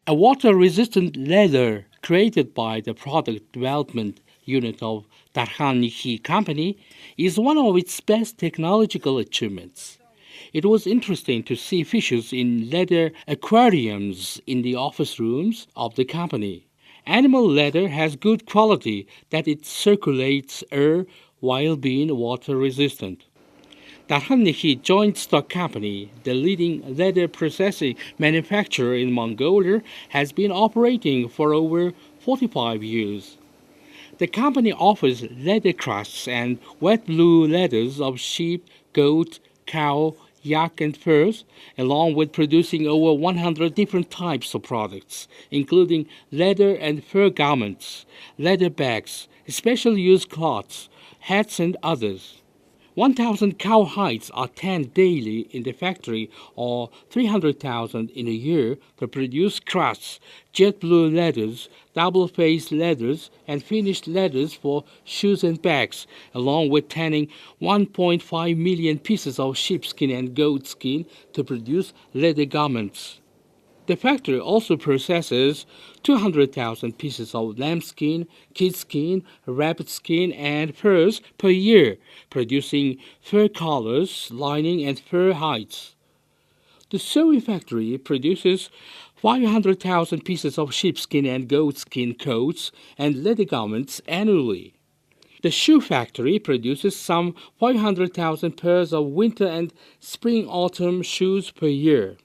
A water-resistant leather created by the product development unit of Darhan Nikki Company is one of its best technological achievements. It was interesting to see fishes in leather aquariums in the office rooms of the company. Animal leather has good quality that it circulates air while being water resistant. Darhan Joint Stock Company, the leading leather processing manufacturer in Mongolia, has been operating for over 45 years. The company offers leather crusts and wet blue leathers of sheep, goat, cow, yak, and furs, along with producing over 100 different types of products, including leather and fur garments, leather bags, special use cloths, hats, and others. 1,000 cow hides are tanned daily in the factory, or 300,000 in a year, to produce crusts, jet blue leathers, double faced leathers, and finished leathers for shoes and bags, along with tanning 1.5 million pieces of sheepskin and goat skin to produce leather garments. The factory also processes 200,000 pieces of lambskin, kid skin, rabbit skin, and furs per year, producing fur collars, lining, and fur hides. The sewing factory produces 500,000 pieces of sheepskin and goatskin coats and leather garments annually. The shoe factory produces some 500,000 pairs of winter and spring autumn shoes per year.